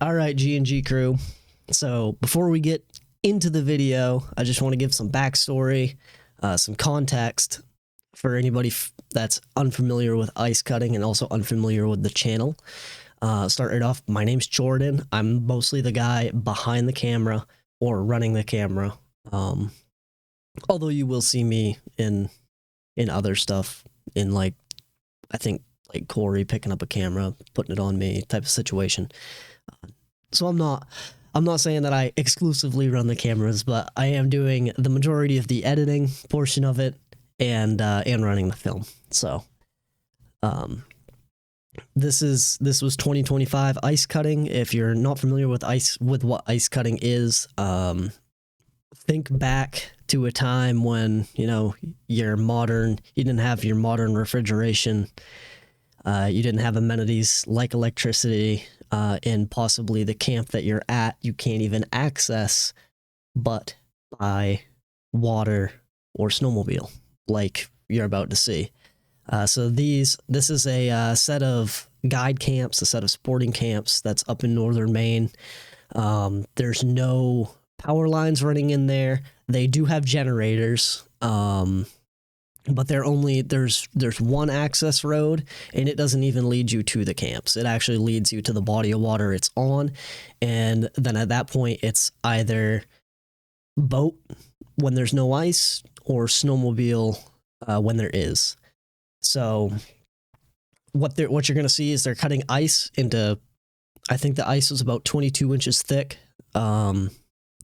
All right, G&G crew. So before we get into the video, I just want to give some backstory, some context for anybody that's unfamiliar with ice cutting and also unfamiliar with the channel. Start right off, my name's Jordan. I'm mostly the guy behind the camera or running the camera. Although you will see me in other stuff, in like, I think like Corey picking up a camera, putting it on me type of situation. So I'm not saying that I exclusively run the cameras, but I am doing the majority of the editing portion of it and running the film. So this was 2025 ice cutting. If you're not familiar with what ice cutting is, think back to a time when, you know, you didn't have your modern refrigeration. You didn't have amenities like electricity, and possibly the camp that you're at, you can't even access but by water or snowmobile, like you're about to see. So this is a set of guide camps, a set of sporting camps that's up in northern Maine. There's no power lines running in there. They do have generators, but there's one access road, and it doesn't even lead you to the camps. It actually leads you to the body of water it's on, and then at that point it's either boat when there's no ice or snowmobile when there is. So what you're going to see is they're cutting ice into, I think the ice was about 22 inches thick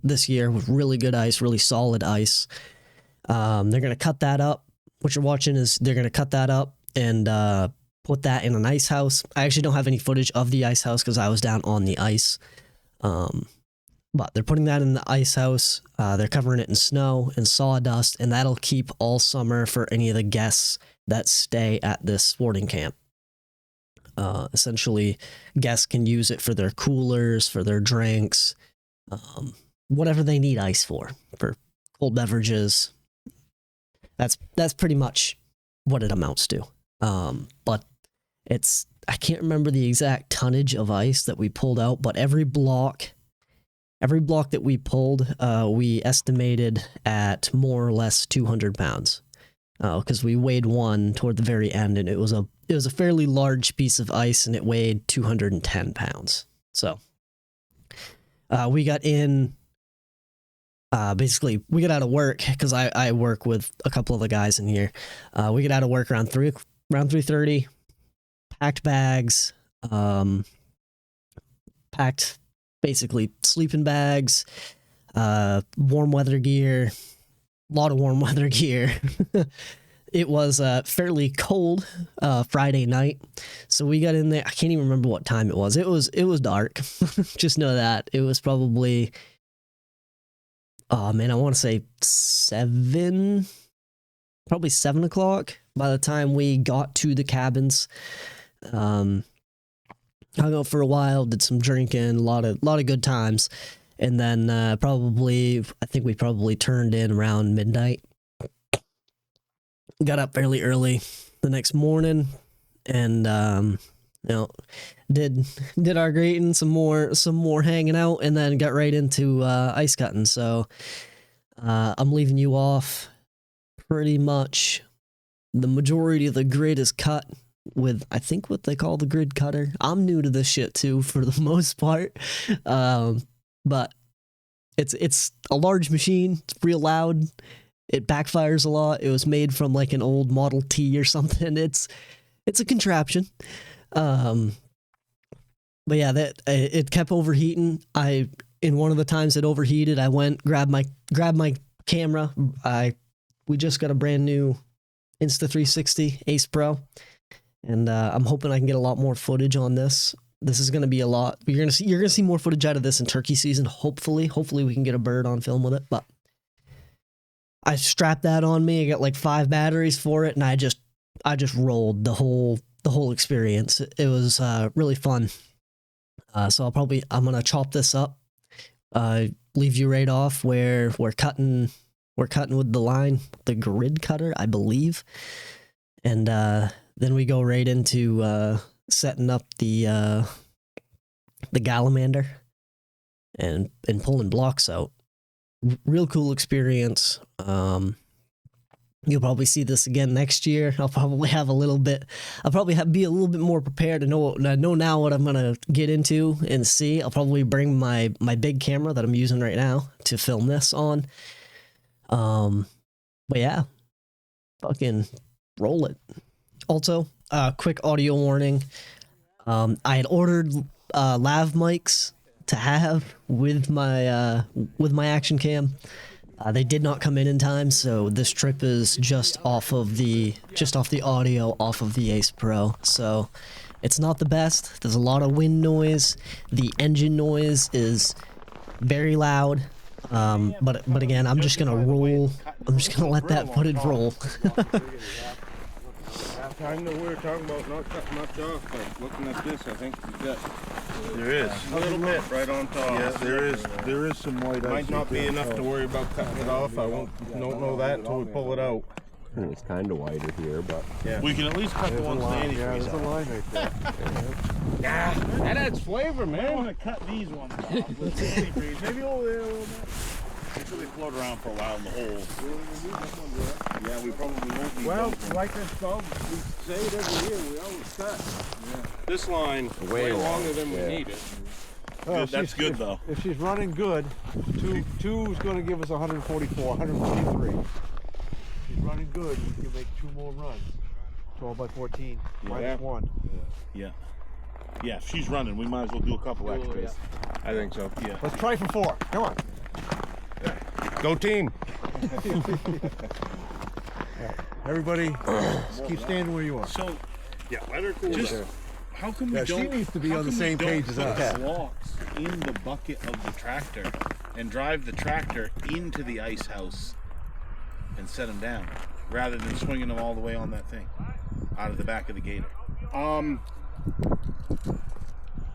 this year, with really good ice, really solid ice. They're going to cut that up. What you're watching is they're going to cut that up and put that in an ice house. I actually don't have any footage of the ice house because I was down on the ice. But they're putting that in the ice house. They're covering it in snow and sawdust, and that'll keep all summer for any of the guests that stay at this sporting camp. Essentially, guests can use it for their coolers, for their drinks, whatever they need ice for cold beverages. That's pretty much what it amounts to. But I can't remember the exact tonnage of ice that we pulled out, but every block that we pulled, we estimated at more or less 200 pounds. Because we weighed one toward the very end, and it was a fairly large piece of ice, and it weighed 210 pounds. So we got in. Basically, we get out of work because I work with a couple of the guys in here. We get out of work around 3:30. Packed bags, packed basically sleeping bags, warm weather gear, a lot of warm weather gear. It was fairly cold Friday night, so we got in there. I can't even remember what time it was. It was dark. Just know that it was probably. Oh man, I want to say probably 7 o'clock by the time we got to the cabins. Hung out for a while, did some drinking, a lot of good times, and then I think we probably turned in around midnight. Got up fairly early the next morning, and did our greeting, some more hanging out, and then got right into ice cutting. So I'm leaving you off pretty much. The majority of the grid is cut with, I think, what they call the grid cutter. I'm new to this shit too, for the most part, but it's a large machine. It's real loud. It backfires a lot. It was made from like an old Model T or something. It's a contraption. But yeah, it kept overheating. In one of the times it overheated, I went grabbed my camera. We just got a brand new Insta360 Ace Pro, and I'm hoping I can get a lot more footage on this. This is going to be a lot. You're gonna see more footage out of this in turkey season. Hopefully we can get a bird on film with it. But I strapped that on me. I got like 5 batteries for it, and I just rolled the whole experience. It was really fun. So I'm gonna chop this up, leave you right off where we're cutting with the line, the grid cutter, I believe, and then we go right into setting up the the Galamander and pulling blocks out. Real cool experience. You'll probably see this again next year. I'll probably be a little bit more prepared to know now what I'm gonna get into and see. I'll probably bring my big camera that I'm using right now to film this on. But yeah, fucking roll it. Also, quick audio warning. I had ordered lav mics to have with my action cam. They did not come in time, so this trip is just off the audio off of the Ace Pro. So it's not the best. There's a lot of wind noise. The engine noise is very loud. But again, I'm just gonna roll. I'm just gonna let that footage roll. I know we were talking about not cutting much off, but looking at this, I think we got There is a little bit right on top. Yeah, there is some white ice. Might not be enough to worry about cutting it off. I don't know that until we pull it out. It's kind of wider here, but Yeah. We can at least cut the ones the antifreeze there's a off. line right there. Yeah, that adds flavor, I man. want to cut these ones off with the antifreeze. Maybe over there a little bit. Until they float around for a while in the hole. Yeah, we probably won't be. Well, like I told, we say it every year, we always cut. This line way longer than we need it. Well, Good, that's good though. If she's running good, two is going to give us 144, 143. If she's running good, we can make 2 more runs. 12 by 14, minus 1. Yeah. Yeah, if she's running, we might as well do a couple extras. I think so. Yeah. Let's try for 4. Come on. Go team. Everybody, just keep standing where you are. So, Yeah, let her cool just how come we Yeah, don't? she needs to be how on the come we same don't page as put us. blocks in the bucket of the tractor and drive the tractor into the ice house and set them down, rather than swinging them all the way on that thing out of the back of the gator.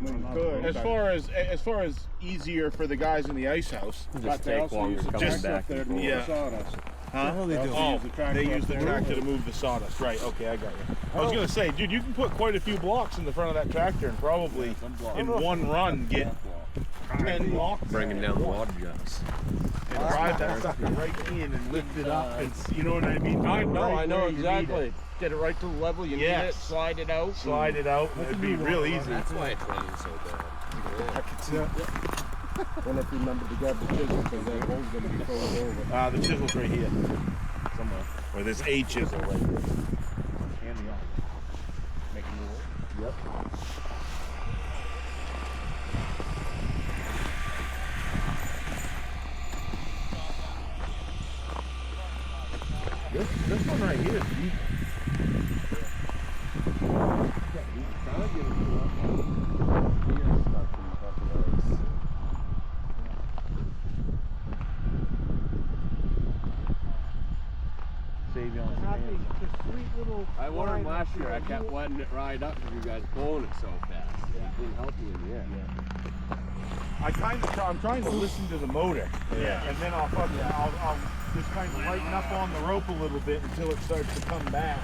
As far as easier for the guys in the ice house. Just take longer coming just back. there to and move Yeah. the sawdust. Huh? What the hell they do? Oh, use the tractor they up use the there. tractor to move the sawdust. Right, okay, I got you. I was going to say, dude, you can put quite a few blocks in the front of that tractor and probably in one run get 10 blocks. Bringing down the water jets. And drive that sucker right in and lift it up. And, you know what I mean? I know Right where you need exactly. it. Get it right to the level you need Yes. it, slide it out. Slide it out. It'd be real easy. That's why it's running so bad. I could see Then if you remember to grab the chisel, because that hole's going to be frozen over. the chisel's right here. Somewhere. Or there's a chisel right there. And the arm. Making the work. Yep. This one right here is deep. Save you on some hands. I won them last year. I kept letting it ride up because you guys pulling it so fast. It didn't help you in the end. I'm trying to listen to the motor. Yeah. And then I'll just kind of lighten up on the rope a little bit until it starts to come back.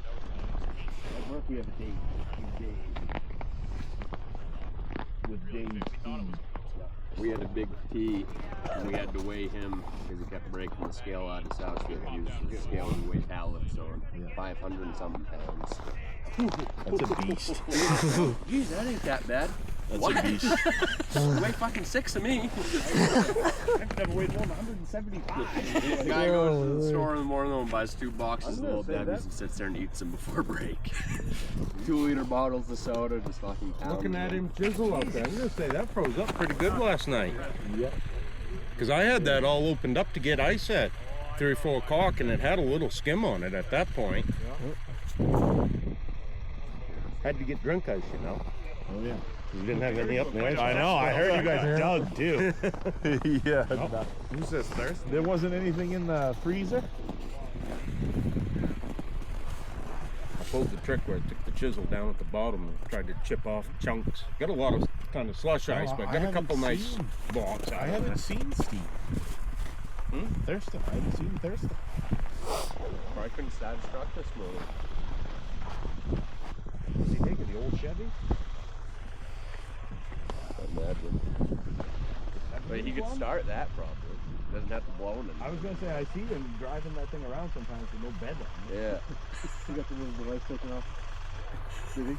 At work we have Dave. With Dave. We had a big T, and we had to weigh him because he kept breaking the scale out of his house. We had to use the scale and weigh pallets on 500 and something pounds. That's a beast. Geez, that ain't that bad. That's What? a beast. You weigh fucking 6 of me. I've never weighed more than 175. The guy goes to the store in the morning and buys 2 boxes of little Debbie's and sits there and eats them before break. 2-liter bottles of soda, just fucking pounding Looking at them. him chisel up there, I'm going to say that froze up pretty good last night. Yep. Because I had that all opened up to get ice at. 3 or 4 o'clock, and it had a little skim on it at that point. Had to get drink ice, you know. Oh yeah. We didn't have any up there. I know. I heard you guys dug too. Yeah. Who's this, thirst? There wasn't anything in the freezer. I pulled the trick where I took the chisel down at the bottom and tried to chip off chunks. Got a lot of kind of slush ice, but got a couple nice blocks out I of haven't it. seen Steve. Thurston. I haven't seen Thurston. I couldn't start his truck this morning. Was he taking the old Chevy? Imagine. But he could start that probably. Doesn't have to blow in it. I was gonna say I see him driving that thing around sometimes with no bed on. Yeah. You got the device taken off. Did he?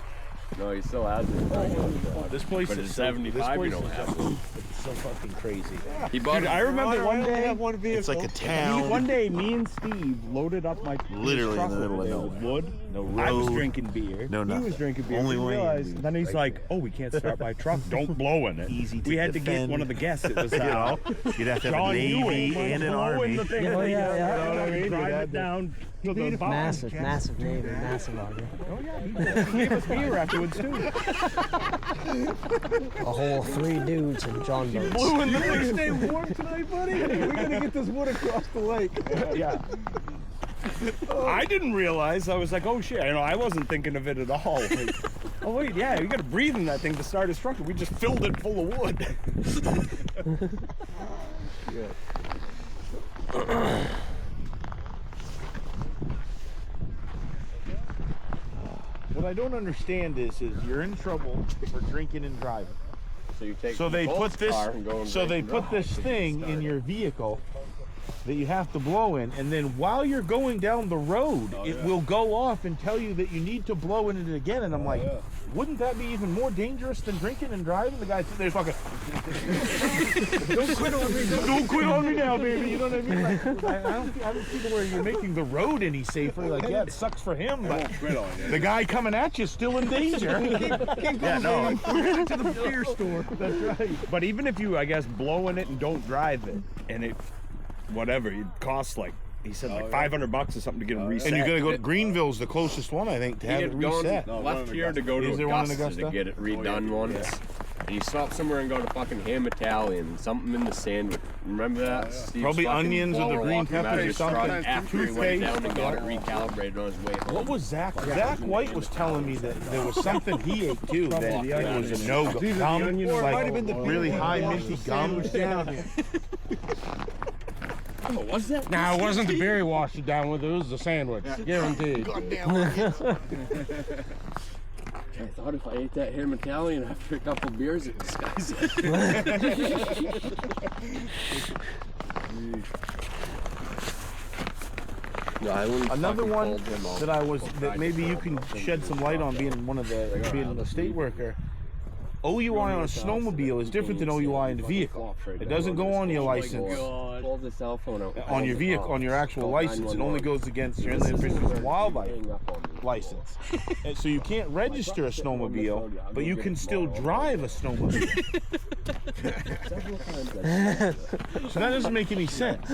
No, he still has it. This place But is it's so- 75, this you place don't is have just- It's so fucking crazy. He bought it. I remember one day, It's like a town. one day me and Steve loaded up my Literally in the middle of with nowhere. wood. No I was road, drinking beer. no He nothing. was drinking beer. Only We lane, realized, dude. then he's like, "Oh, we can't start my truck. Don't blow in it." Easy to we had to get defend. one of the guests. It was You know, you'd have to have John a Navy Ewing and an blowing Army. the thing. Oh, yeah, yeah. You know what I mean? You'd Drive have it to- down to the bottom. Massive Navy, massive Army. Oh yeah, he gave us beer afterwards too. A whole 3 dudes in John boats. Blew in the thing. Stay warm tonight, buddy. We're gonna get this wood across the lake. Yeah. I didn't realize. I was like, oh shit. I wasn't thinking of it at all. Like, oh wait, yeah, you got to breathe in that thing to start his truck. We just filled it full of wood. What I don't understand is you're in trouble for drinking and driving. So you take So they put Bolt's this. car and go and So drink they and put drive. this thing in your vehicle that you have to blow in, and then while you're going down the road, it will go off and tell you that you need to blow in it again. And I'm like, wouldn't that be even more dangerous than drinking and driving? The guy's sitting there fucking. Don't quit on me! Don't quit on me now, baby. You know what I mean? Like, I don't see where you're making the road any safer. Like, yeah, it sucks for him, but the guy coming at you is still in danger. Yeah, no. To the beer store. That's right. But even if you, I guess, blow in it and don't drive it, and it, whatever, it costs like, he said like $500 or something to get it reset. And you gotta go to Greenville's, the closest one, I think, to He have it had gone reset. left here to go to Is there one in Augusta to Augusta? get it redone once. And he stopped somewhere and go to fucking Ham Italian, something in the sandwich. Remember that? Steve's Probably fucking onions or the blower green walking him out of peppers or his truck something. after he went down and got it recalibrated on his way home. What was Zach? Zach White was telling me that there was something he ate too that was a no-go. Gum, like really high minty gum. Oh, was that? Nah, it wasn't the beer he washed it down with. It was the sandwich. Guaranteed. I thought if I ate that ham Italian after a couple beers, it disguised it. No, I wouldn't Another fucking one hold him off. that maybe you can shed some light on, being a state worker. OUI on a snowmobile is different than OUI in the vehicle. It doesn't go on your license, Pulled the cell phone out. on your vehicle, on your actual license. It only goes against your Inland Fisheries and Wildlife license. And so you can't register a snowmobile, but you can still drive a snowmobile. So that doesn't make any sense.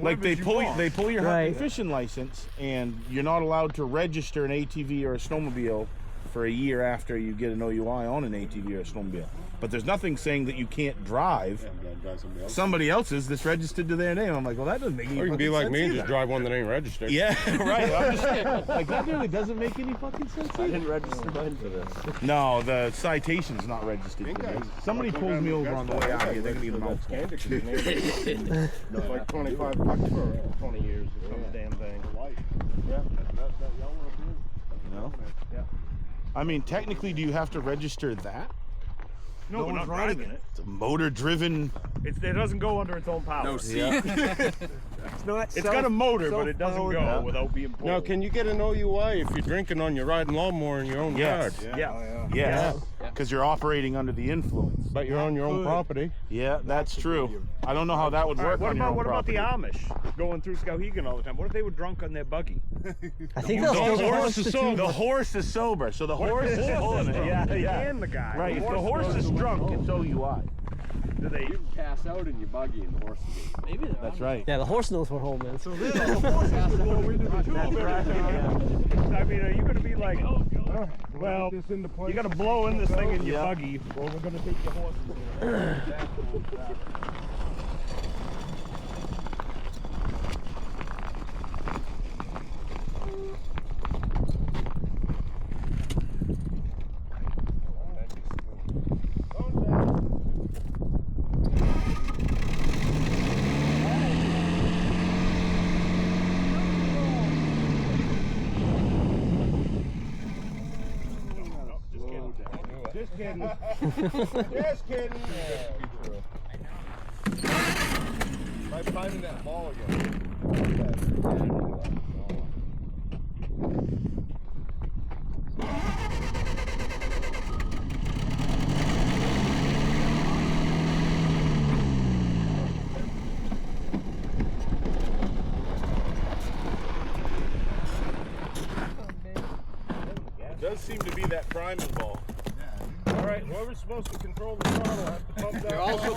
Like they pull your hunting Right. fishing license, and you're not allowed to register an ATV or a snowmobile for a year after you get an OUI on an ATV or a snowmobile. But there's nothing saying that you can't drive somebody else's that's registered to their name. I'm like, well, that doesn't make any Or you can be fucking like sense me and either. just drive one that ain't registered. Yeah, right. I'm just saying, like, that really doesn't make any fucking sense I either. didn't register mine for this. No, the citation's not registered for this. Somebody pulls me over on the way out here, they're gonna need a mouth. Like $25 for 20 years on the damn thing. You know? I mean, technically, do you have to register that? No, we're not driving it. It's a motor-driven. It doesn't go under its own power. No seat. It's got a motor, but it doesn't go without being pulled. Now, can you get an OUI if you're drinking on your riding lawnmower in your own Yes. yard? Yeah. Yes, because you're operating under the influence. But you're on your own property. Yeah, that's true. I don't know how that would All work right, on your own what about the property. Amish going through Skowhegan all the time? What if they were drunk on their buggy? I think they'll The still horse is constitute. sober. The horse is sober, so the horse is pulling it. Yeah. And the guy. Right, if the horse is drunk, it's OUI. Do they? You pass out in your buggy and the horse will get you. Maybe they're That's right. Yeah, the horse knows where home is. So then the horse has to go into the tube every time. I mean, are you going to be like, well, you got to blow in this thing in your buggy, or we're going to take the horses there. Just kidding. Just kidding. Try finding that ball again. It does seem to be that priming ball. All right, whoever's supposed to control the throttle has to pump that. You're also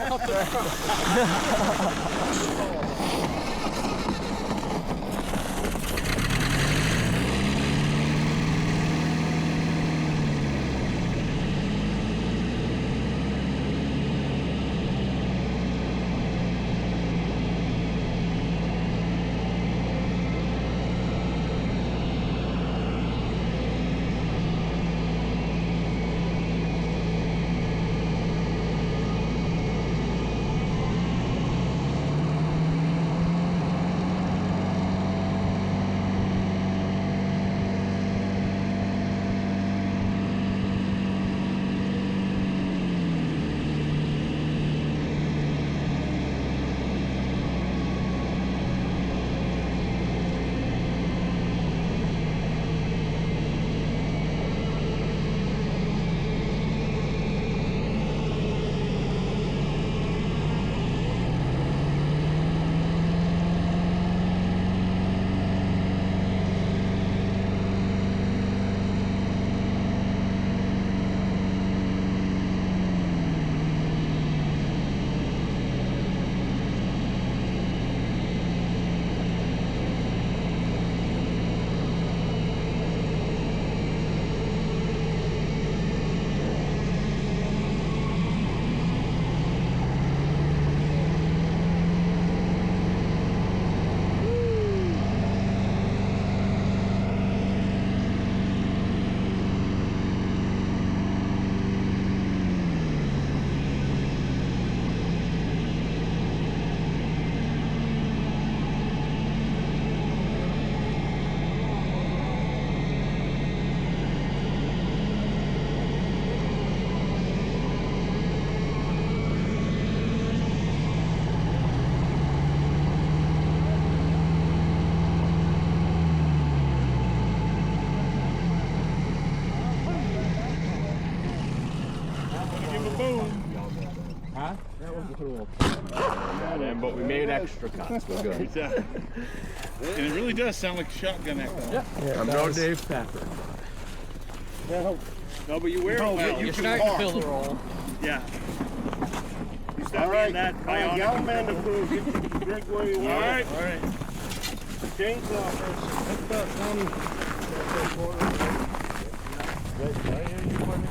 but we made extra cuts. We're good. And it really does sound like a shotgun echo. Yeah. I'm no Dave Pepper. No, but you wear it well. You're starting to feel the roll. Yeah. You start All right, being that bionic. Galman approved. Get your drink where you want. All right. Chainsaw first. Hit that one. Right here, you put it.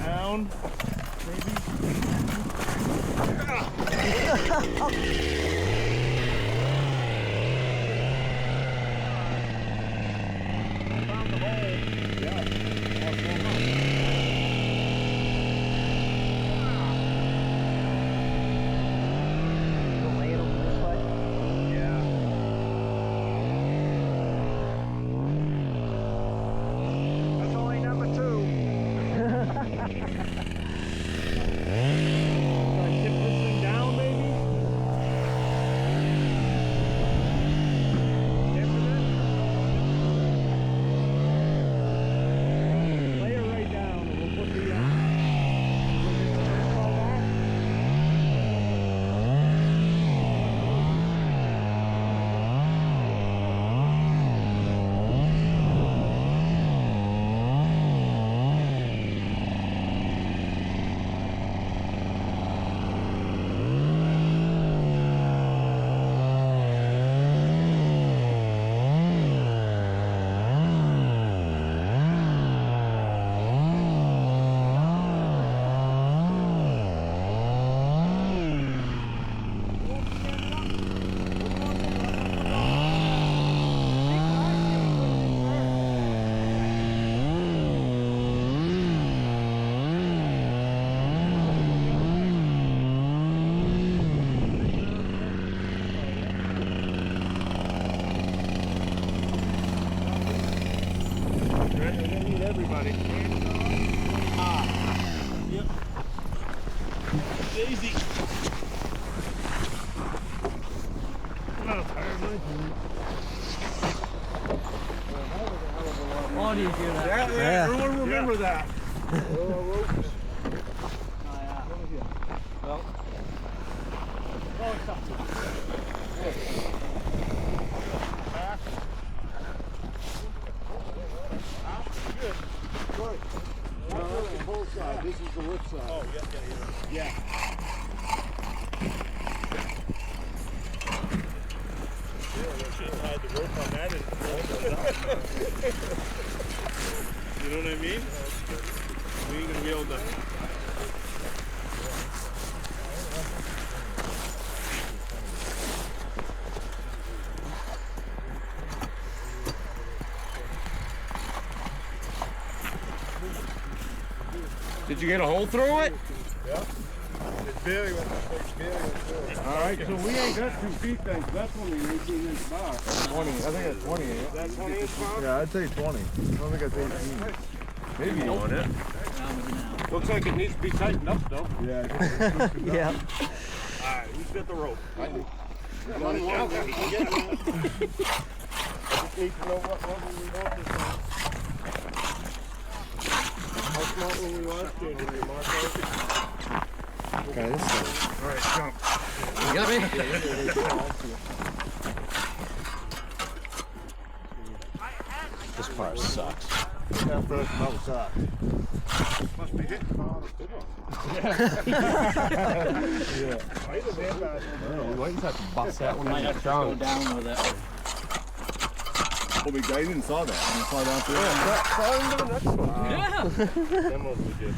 Down. Oh, do you hear that? Yeah, everyone remember that. This is the left side. Oh, yeah. Had the rope on that and you know what I mean? We ain't gonna be able to. Did you get a hole through it? It barely went through it. All right. So we ain't got 2 feet then, 'cause that's only an 18-inch bar. 20. I think that's 20. Is that 20-inch bar? Yeah, I'd say 20. I don't think that's 18. Maybe on it. Looks like it needs to be tightened up though. Yeah. Yeah. Alright, who's got the rope? I do. One more. I just need to know what level we want this on. How small will we want to? Did we mark out? Okay, this is. Alright, jump. You got me? This part sucks. That first part sucks. Must be hitting hard. Yeah. I don't know. We might just have to bust that one. Might have to go down with it. Oh, big guy, you didn't saw that. You saw down through Fall into the next one. Yeah. Them ones we did.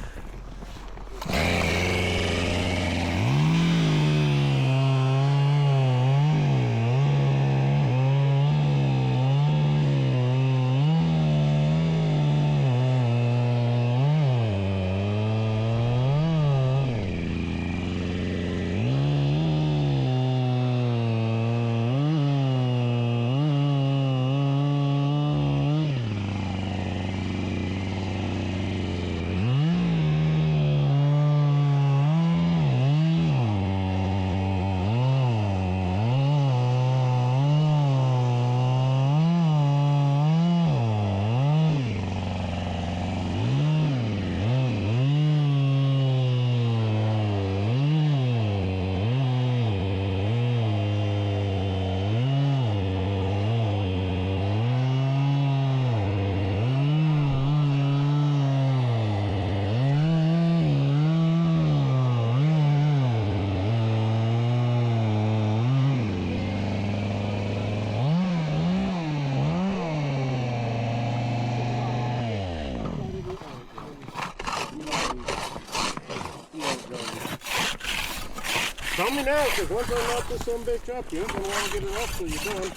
Tell me now, because once I knock this some bitch up, you ain't gonna want to get it off till you're done.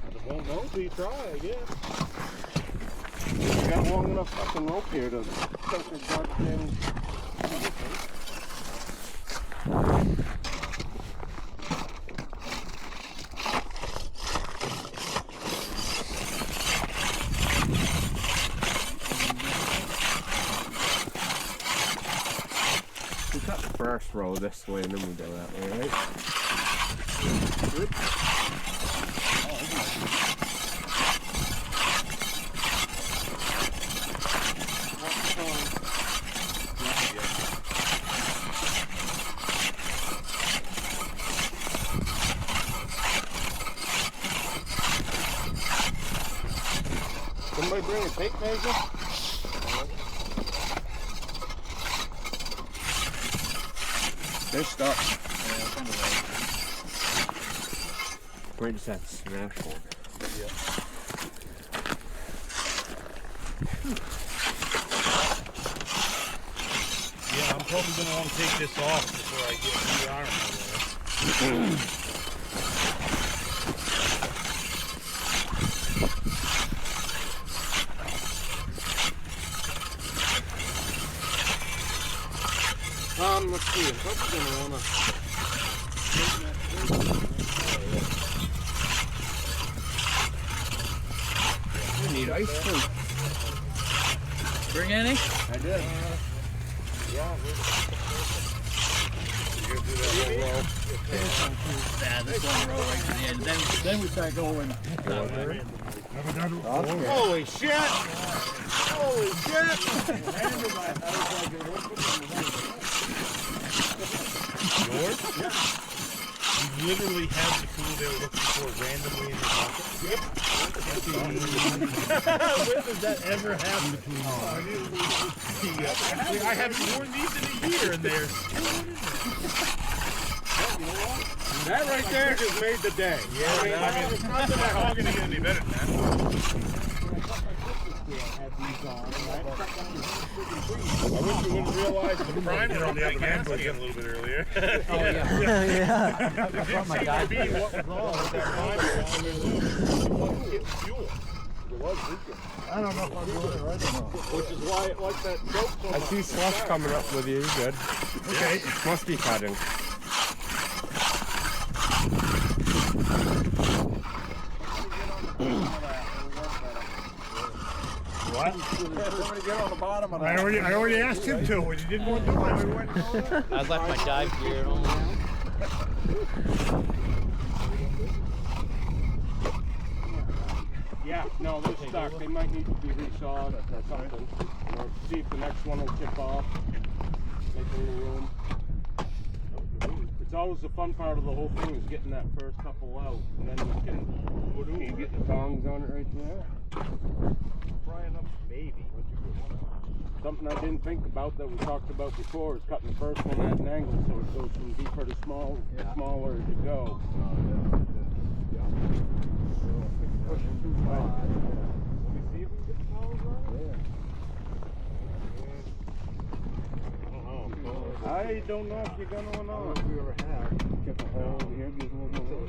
I won't know till you try, I guess. You got long enough fucking rope here to take the goddamn. First row this way and then we go that way, right? Somebody bring a tape measure? They're stuck. We're just have to smash one. Yeah, I'm probably gonna want to take this off before I get the arm over there. Let's see. I'm probably gonna wanna. We need ice cream. Bring any? I did. Yeah, you gonna do that whole row? Yeah, this one row right to the end. Then we start going. Holy shit! Holy shit! Yours? Yeah. You literally have the tool they were looking for randomly in your pocket? Yep. When does that ever happen between you? Actually, I haven't worn these in a year, and they're... That right there just made the day. Yeah, I mean, it's not that I'm going to get any better than that. I wish you wouldn't realize the primer on the other man's a little bit earlier. Oh, yeah. Yeah. It didn't seem to be what was wrong with that primer on there. It wasn't getting fuel. It was leaking. I don't know if I'm doing it right or not. Which is why it likes that choke so I much. see slush coming up with you. Good. Okay. It must be cutting. What? Somebody get on the bottom of I already asked him to. When you didn't want to do it, we went on it. I left my dive gear at home. Yeah, no, they're stuck. They might need to be resawed or something. Or see if the next one will chip off. Make a little room. It's always the fun part of the whole thing is getting that first couple out. And then you can get the tongs on it right there. Frying up, maybe. Something I didn't think about that we talked about before is cutting the first one at an angle so it goes from deeper to smaller as you go. Pushing too far. Let me see if we can get the tongs on it. I don't know if you're gonna or not. If we ever have. Get the hole over here, give a little more.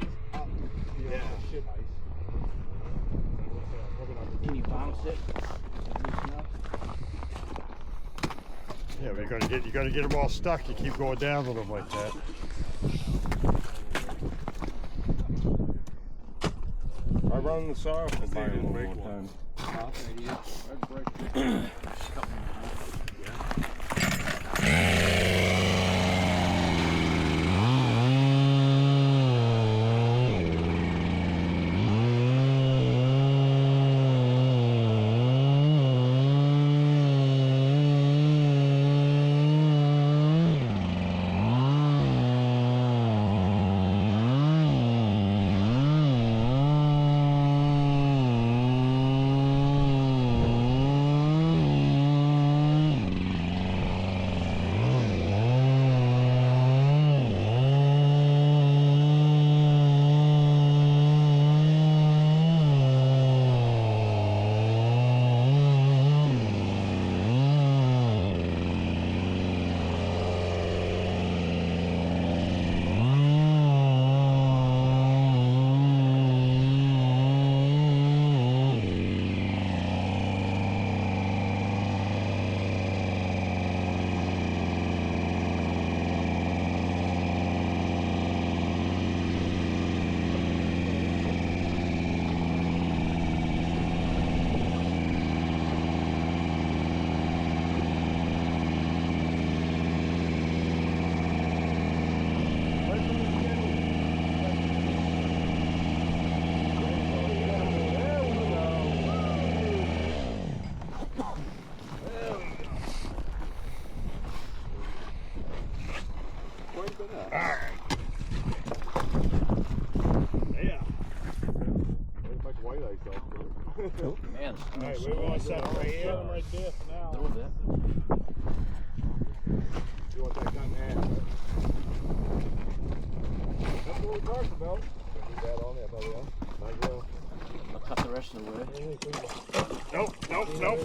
Yeah. Shit ice. Can you bounce it? Yeah, but you gotta get them all stuck. You keep going down with them like that. I run the saw off the fire one more time. Man, Alright, we're going to set them right here. Right there for a now. little bit. You want that gun in hand, right? That's what we talked about. Leave that on there, buddy. Might as well. I'll cut the rest of the way. Nope, nope, nope.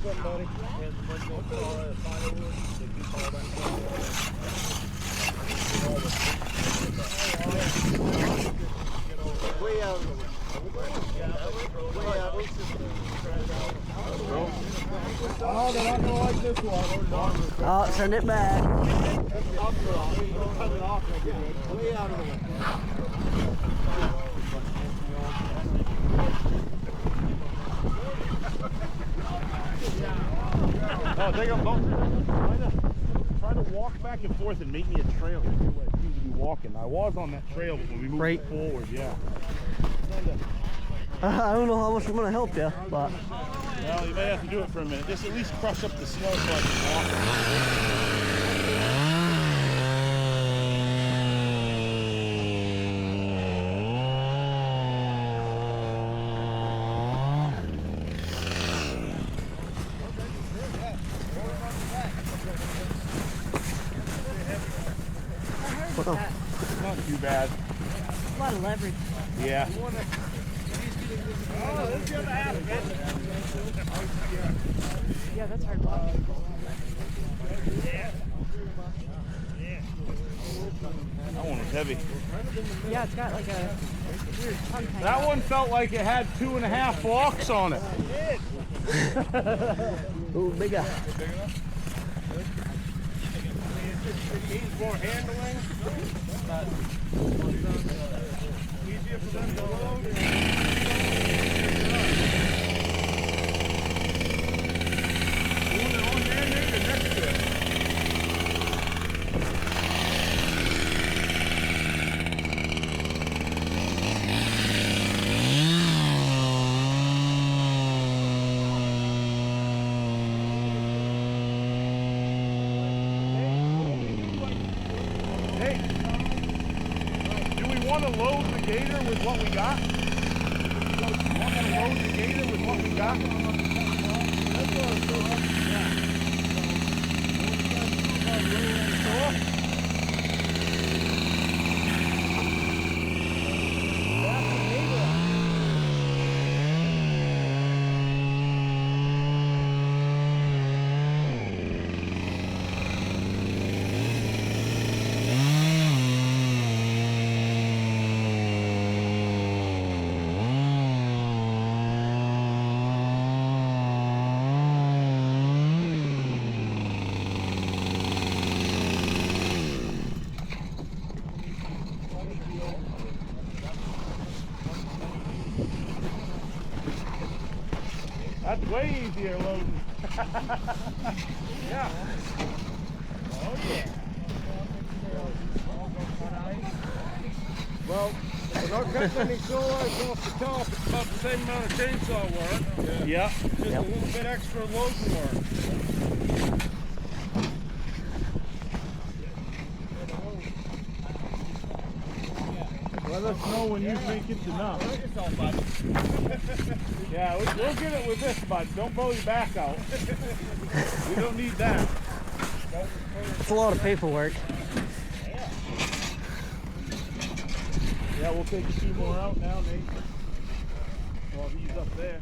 What's up, buddy? Way out of the way. Way out. Oh, they're not gonna like this one. Oh, send it back. Way out of the way. Oh, they got try to walk back and forth and make me a trail. I feel like I seem to be walking. I was on that trail, but when we moved Right. forward, yeah. I don't know how much I'm gonna help you, but Well, you may have to do it for a minute. Just at least crush up the snow so I can walk. Not too bad. A lot of leverage. Yeah. Yeah, that's hard blocking. That one was heavy. Yeah, it's got like a weird tongue hanging That out. one felt like it had 2.5 blocks on it. ooh, bigger. Needs more handling. Easier for them to load. Hey, do we want to load the gator with what we got? Want to load the gator with what we got? That's way easier loading. Yeah. Oh yeah. Well, we're not cutting any snow ice off the top. It's about the same amount of chainsaw work. Yeah. Just a little bit extra loading work. Let us know when you think it's enough. Yeah, we'll get it with this, bud. Don't blow your back out. We don't need that. It's a lot of paperwork. Yeah, we'll take a few more out now, Nate. While he's up there.